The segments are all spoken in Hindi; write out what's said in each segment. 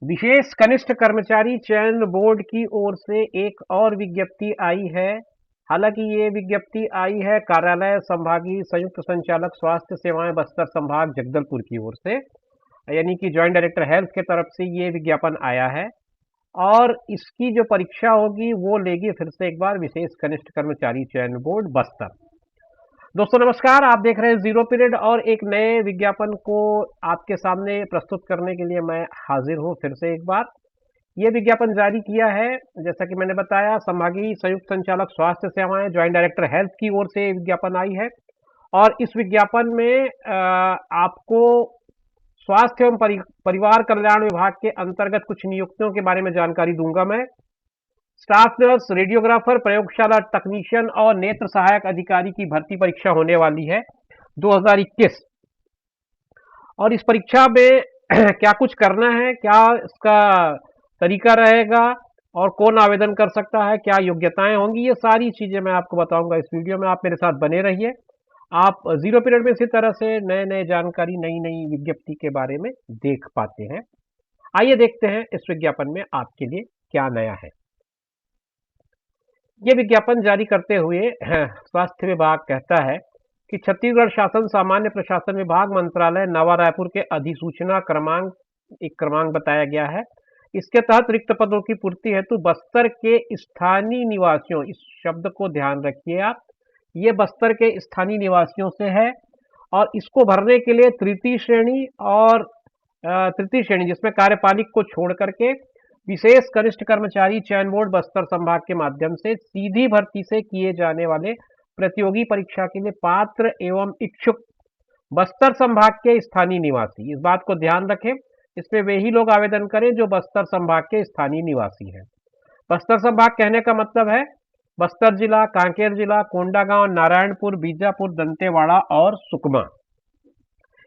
विशेष कनिष्ठ कर्मचारी चयन बोर्ड की ओर से एक और विज्ञप्ति आई है। हालांकि ये विज्ञप्ति आई है कार्यालय संभागीय संयुक्त संचालक स्वास्थ्य सेवाएं बस्तर संभाग जगदलपुर की ओर से, यानी कि जॉइंट डायरेक्टर हेल्थ के तरफ से ये विज्ञापन आया है। और इसकी जो परीक्षा होगी वो लेगी फिर से एक बार विशेष कनिष्ठ कर्मचारी चयन बोर्ड बस्तर। दोस्तों नमस्कार, आप देख रहे हैं जीरो पीरियड और एक नए विज्ञापन को आपके सामने प्रस्तुत करने के लिए मैं हाजिर हूं फिर से एक बार। ये विज्ञापन जारी किया है, जैसा कि मैंने बताया, संभागीय संयुक्त संचालक स्वास्थ्य सेवाएं ज्वाइंट डायरेक्टर हेल्थ की ओर से विज्ञापन आई है। और इस विज्ञापन में आपको स्वास्थ्य एवं परिवार कल्याण विभाग के अंतर्गत कुछ नियुक्तियों के बारे में जानकारी दूंगा मैं। स्टाफ नर्स, रेडियोग्राफर, प्रयोगशाला तकनीशियन और नेत्र सहायक अधिकारी की भर्ती परीक्षा होने वाली है 2021। और इस परीक्षा में क्या कुछ करना है, क्या इसका तरीका रहेगा और कौन आवेदन कर सकता है, क्या योग्यताएं होंगी, ये सारी चीजें मैं आपको बताऊंगा इस वीडियो में। आप मेरे साथ बने रहिए। आप जीरो पीरियड में इसी तरह से नए नए जानकारी, नई नई विज्ञप्ति के बारे में देख पाते हैं। आइए देखते हैं इस विज्ञापन में आपके लिए क्या नया है। ये विज्ञापन जारी करते हुए स्वास्थ्य विभाग कहता है कि छत्तीसगढ़ शासन सामान्य प्रशासन विभाग मंत्रालय नवा रायपुर के अधिसूचना क्रमांक एक क्रमांक बताया गया है। इसके तहत रिक्त पदों की पूर्ति हेतु बस्तर के स्थानीय निवासियों, इस शब्द को ध्यान रखिए आप, ये बस्तर के स्थानीय निवासियों से है। और इसको भरने के लिए तृतीय श्रेणी और तृतीय श्रेणी जिसमें कार्यपालिक को छोड़ करके विशेष कनिष्ठ कर्मचारी चयन बोर्ड बस्तर संभाग के माध्यम से सीधी भर्ती से किए जाने वाले प्रतियोगी परीक्षा के लिए पात्र एवं इच्छुक बस्तर संभाग के स्थानीय निवासी, इस बात को ध्यान रखें, इसमें वे ही लोग आवेदन करें जो बस्तर संभाग के स्थानीय निवासी हैं। बस्तर संभाग कहने का मतलब है बस्तर जिला, कांकेर जिला, कोंडागांव, नारायणपुर, बीजापुर, दंतेवाड़ा और सुकमा,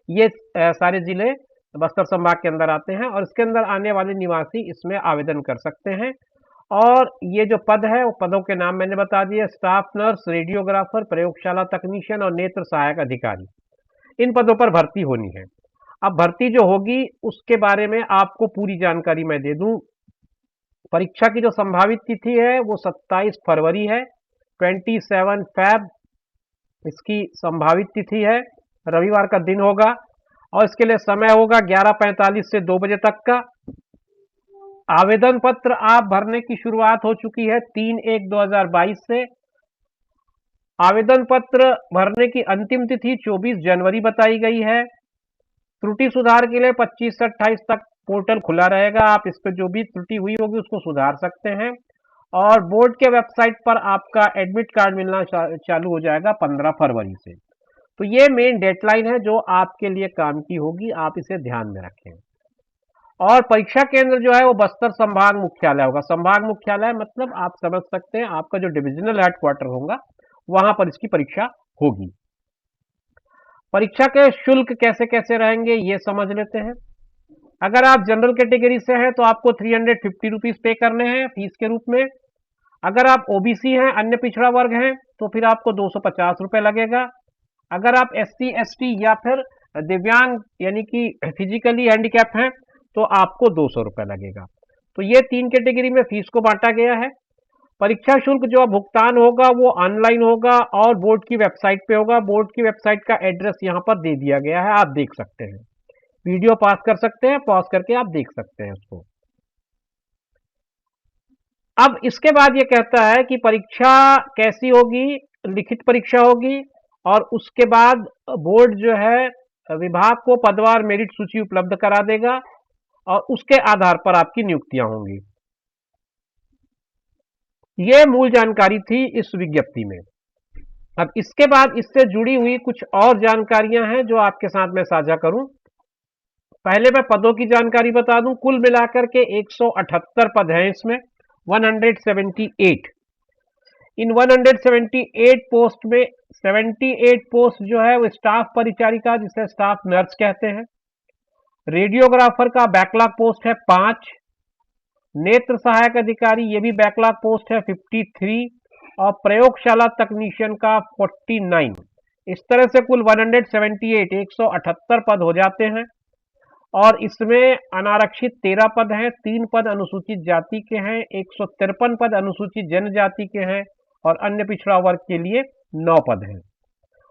ये सारे जिले बस्तर संभाग के अंदर आते हैं। और इसके अंदर आने वाले निवासी इसमें आवेदन कर सकते हैं। और ये जो पद है वो पदों के नाम मैंने बता दिए, स्टाफ नर्स, रेडियोग्राफर, प्रयोगशाला तकनीशियन और नेत्र सहायक अधिकारी, इन पदों पर भर्ती होनी है। अब भर्ती जो होगी उसके बारे में आपको पूरी जानकारी मैं दे दूं। परीक्षा की जो संभावित तिथि है वो 27 फरवरी है, 27 फैब इसकी संभावित तिथि है, रविवार का दिन होगा। और इसके लिए समय होगा 11:45 से 2 बजे तक का। आवेदन पत्र आप भरने की शुरुआत हो चुकी है 3/1/2022 से। आवेदन पत्र भरने की अंतिम तिथि 24 जनवरी बताई गई है। त्रुटि सुधार के लिए 25 से 28 तक पोर्टल खुला रहेगा, आप इस पर जो भी त्रुटि हुई होगी उसको सुधार सकते हैं। और बोर्ड के वेबसाइट पर आपका एडमिट कार्ड मिलना चालू हो जाएगा 15 फरवरी से। तो ये मेन डेडलाइन है जो आपके लिए काम की होगी, आप इसे ध्यान में रखें। और परीक्षा केंद्र जो है वो बस्तर संभाग मुख्यालय होगा। संभाग मुख्यालय मतलब आप समझ सकते हैं आपका जो डिविजनल हेडक्वार्टर होगा वहां पर इसकी परीक्षा होगी। परीक्षा के शुल्क कैसे कैसे रहेंगे ये समझ लेते हैं। अगर आप जनरल कैटेगरी से हैं तो आपको 350 रुपीज पे करने हैं फीस के रूप में। अगर आप ओबीसी हैं, अन्य पिछड़ा वर्ग हैं, तो फिर आपको 250 रुपए लगेगा। अगर आप एससी एसटी या फिर दिव्यांग यानी कि फिजिकली हैंडीकैप हैं तो आपको 200 रुपए लगेगा। तो ये 3 कैटेगरी में फीस को बांटा गया है। परीक्षा शुल्क जो भुगतान होगा वो ऑनलाइन होगा और बोर्ड की वेबसाइट पे होगा। बोर्ड की वेबसाइट का एड्रेस यहाँ पर दे दिया गया है, आप देख सकते हैं। वीडियो पास कर सकते हैं, पॉज करके आप देख सकते हैं उसको। अब इसके बाद ये कहता है कि परीक्षा कैसी होगी, लिखित परीक्षा होगी। और उसके बाद बोर्ड जो है विभाग को पदवार मेरिट सूची उपलब्ध करा देगा और उसके आधार पर आपकी नियुक्तियां होंगी। ये मूल जानकारी थी इस विज्ञप्ति में। अब इसके बाद इससे जुड़ी हुई कुछ और जानकारियां हैं जो आपके साथ मैं साझा करूं। पहले मैं पदों की जानकारी बता दूं। कुल मिलाकर के 178 पद हैं इसमें, 178। इन 178 पोस्ट में 78 पोस्ट जो है वो स्टाफ परिचारिका जिसे स्टाफ नर्स कहते हैं। रेडियोग्राफर का बैकलॉग पोस्ट है 5। नेत्र सहायक अधिकारी ये भी बैकलॉग पोस्ट है 53। और प्रयोगशाला तकनीशियन का 49। इस तरह से कुल 178 178 पद हो जाते हैं। और इसमें अनारक्षित 13 पद हैं, 3 पद अनुसूचित जाति के हैं, 153 पद अनुसूचित जनजाति के हैं और अन्य पिछड़ा वर्ग के लिए 9 पद हैं।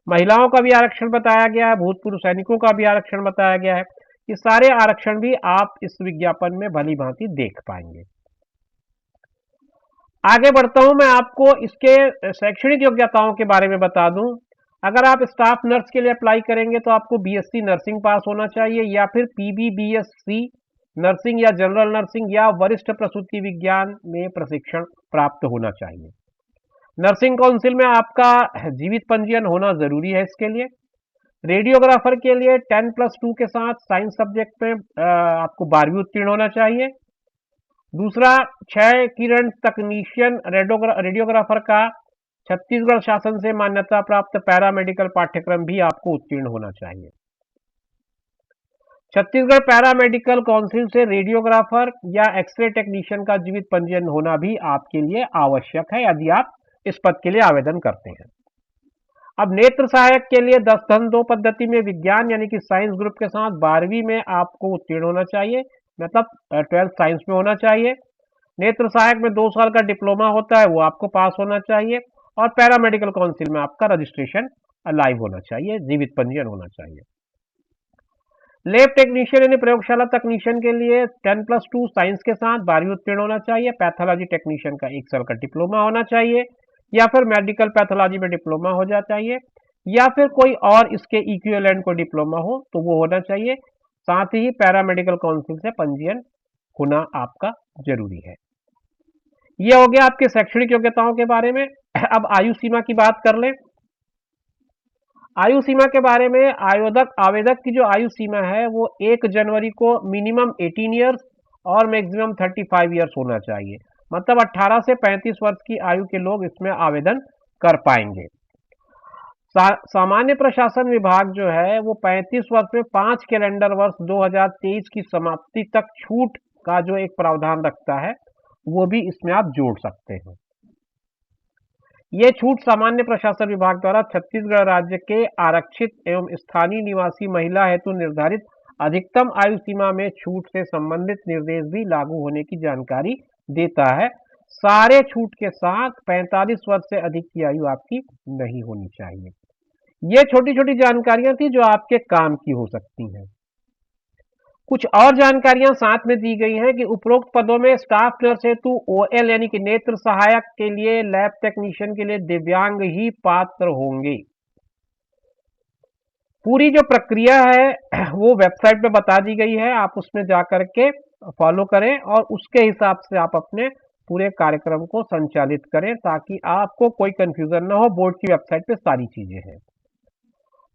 महिलाओं का भी आरक्षण बताया गया है, भूतपूर्व सैनिकों का भी आरक्षण बताया गया है। ये सारे आरक्षण भी आप इस विज्ञापन में भली भांति देख पाएंगे। आगे बढ़ता हूं, मैं आपको इसके शैक्षणिक योग्यताओं के बारे में बता दूं। अगर आप स्टाफ नर्स के लिए अप्लाई करेंगे तो आपको बीएससी नर्सिंग पास होना चाहिए या फिर पीबीबीएससी नर्सिंग या जनरल नर्सिंग या वरिष्ठ प्रसूति विज्ञान में प्रशिक्षण प्राप्त होना चाहिए। नर्सिंग काउंसिल में आपका जीवित पंजीयन होना जरूरी है इसके लिए। रेडियोग्राफर के लिए 10+2 के साथ साइंस सब्जेक्ट में आपको 12वीं उत्तीर्ण होना चाहिए। दूसरा, 6 किरण तकनीशियन रेडियोग्राफर का छत्तीसगढ़ शासन से मान्यता प्राप्त पैरामेडिकल पाठ्यक्रम भी आपको उत्तीर्ण होना चाहिए। छत्तीसगढ़ पैरामेडिकल काउंसिल से रेडियोग्राफर या एक्सरे टेक्नीशियन का जीवित पंजीयन होना भी आपके लिए आवश्यक है यदि आप इस पद के लिए आवेदन करते हैं। अब नेत्र सहायक के लिए 10-2 पद्धति में विज्ञान यानी कि साइंस ग्रुप के साथ 12वीं में आपको उत्तीर्ण होना चाहिए, मतलब 12th साइंस में होना चाहिए। नेत्र सहायक में 2 साल का डिप्लोमा होता है, वो आपको पास होना चाहिए और पैरामेडिकल काउंसिल में आपका रजिस्ट्रेशन लाइव होना चाहिए, जीवित पंजीयन होना चाहिए। लैब टेक्नीशियन यानी प्रयोगशाला तकनीशियन के लिए 10+2 साइंस के साथ 12वीं उत्तीर्ण होना चाहिए। पैथोलॉजी टेक्नीशियन का 1 साल का डिप्लोमा होना चाहिए या फिर मेडिकल पैथोलॉजी में डिप्लोमा हो जाना चाहिए या फिर कोई और इसके इक्विवेलेंट को डिप्लोमा हो तो वो होना चाहिए। साथ ही पैरामेडिकल काउंसिल से पंजीयन होना आपका जरूरी है। यह हो गया आपके शैक्षणिक योग्यताओं के बारे में। अब आयु सीमा की बात कर लें। आयु सीमा के बारे में आवेदक की जो आयु सीमा है वो 1 जनवरी को मिनिमम 18 ईयर्स और मैक्सिमम 35 ईयर्स होना चाहिए, मतलब 18 से 35 वर्ष की आयु के लोग इसमें आवेदन कर पाएंगे। सामान्य प्रशासन विभाग जो है वो 35 वर्ष में 5 कैलेंडर वर्ष 2023 की समाप्ति तक छूट का जो एक प्रावधान रखता है वो भी इसमें आप जोड़ सकते हैं। ये छूट सामान्य प्रशासन विभाग द्वारा छत्तीसगढ़ राज्य के आरक्षित एवं स्थानीय निवासी महिला हेतु निर्धारित अधिकतम आयु सीमा में छूट से संबंधित निर्देश भी लागू होने की जानकारी देता है। सारे छूट के साथ 45 वर्ष से अधिक की आयु आपकी नहीं होनी चाहिए। ये छोटी छोटी जानकारियां थी जो आपके काम की हो सकती हैं। कुछ और जानकारियां साथ में दी गई हैं कि उपरोक्त पदों में स्टाफ नर्स हेतु ओएल यानी कि नेत्र सहायक के लिए, लैब टेक्नीशियन के लिए दिव्यांग ही पात्र होंगे। पूरी जो प्रक्रिया है वो वेबसाइट पे बता दी गई है, आप उसमें जाकर के फॉलो करें और उसके हिसाब से आप अपने पूरे कार्यक्रम को संचालित करें ताकि आपको कोई कंफ्यूजन ना हो। बोर्ड की वेबसाइट पे सारी चीजें हैं।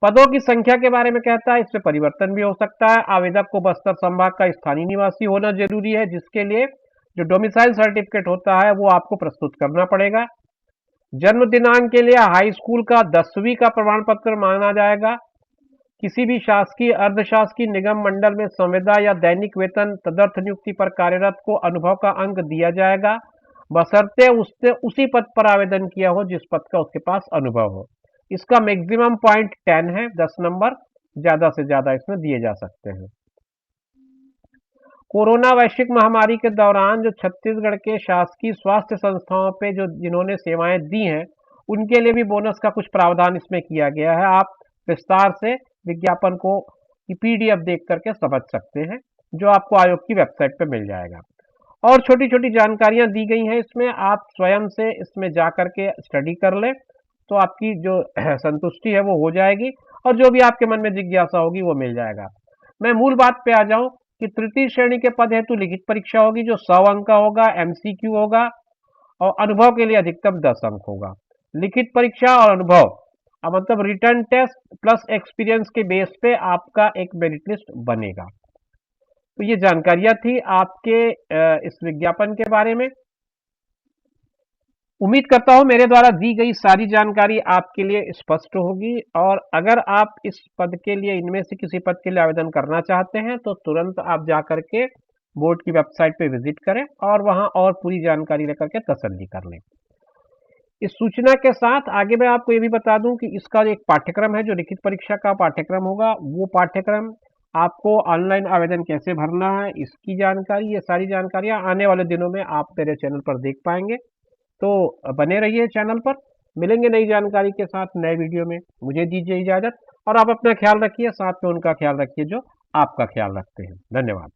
पदों की संख्या के बारे में कहता है इसमें परिवर्तन भी हो सकता है। आवेदक को बस्तर संभाग का स्थानीय निवासी होना जरूरी है, जिसके लिए जो डोमिसाइल सर्टिफिकेट होता है वो आपको प्रस्तुत करना पड़ेगा। जन्म दिनांक के लिए हाई स्कूल का 10वीं का प्रमाण पत्र मांगा जाएगा। किसी भी शासकीय, अर्धशासकीय निगम मंडल में संविदा या दैनिक वेतन तदर्थ नियुक्ति पर कार्यरत को अनुभव का अंक दिया जाएगा, बशर्ते उसने उसी पद पर आवेदन किया हो जिस पद का उसके पास अनुभव हो। इसका मैक्सिमम पॉइंट 10 है, 10 नंबर ज्यादा से ज्यादा इसमें दिए जा सकते हैं। कोरोना वैश्विक महामारी के दौरान जो छत्तीसगढ़ के शासकीय स्वास्थ्य संस्थाओं पे जो जिन्होंने सेवाएं दी हैं उनके लिए भी बोनस का कुछ प्रावधान इसमें किया गया है। आप विस्तार से विज्ञापन को पीडीएफ देख करके समझ सकते हैं, जो आपको आयोग की वेबसाइट पे मिल जाएगा। और छोटी छोटी जानकारियां दी गई हैं इसमें, आप स्वयं से इसमें जा करके स्टडी कर लें तो आपकी जो संतुष्टि है वो हो जाएगी और जो भी आपके मन में जिज्ञासा होगी वो मिल जाएगा। मैं मूल बात पे आ जाऊं कि तृतीय श्रेणी के पद हेतु लिखित परीक्षा होगी जो 100 अंक का होगा, एमसीक्यू होगा और अनुभव के लिए अधिकतम 10 अंक होगा। लिखित परीक्षा और अनुभव मतलब रिटर्न टेस्ट प्लस एक्सपीरियंस के बेस पे आपका एक मेरिट लिस्ट बनेगा। तो ये जानकारियां थी आपके इस विज्ञापन के बारे में। उम्मीद करता हूं मेरे द्वारा दी गई सारी जानकारी आपके लिए स्पष्ट होगी और अगर आप इस पद के लिए, इनमें से किसी पद के लिए आवेदन करना चाहते हैं तो तुरंत आप जाकर के बोर्ड की वेबसाइट पे विजिट करें और वहां और पूरी जानकारी लेकर के तसल्ली कर लें। इस सूचना के साथ आगे मैं आपको ये भी बता दूं कि इसका एक पाठ्यक्रम है जो लिखित परीक्षा का पाठ्यक्रम होगा। वो पाठ्यक्रम आपको ऑनलाइन आवेदन कैसे भरना है इसकी जानकारी, ये सारी जानकारियाँ आने वाले दिनों में आप मेरे चैनल पर देख पाएंगे। तो बने रहिए चैनल पर, मिलेंगे नई जानकारी के साथ नए वीडियो में। मुझे दीजिए इजाज़त और आप अपना ख्याल रखिए, साथ में उनका ख्याल रखिए जो आपका ख्याल रखते हैं। धन्यवाद।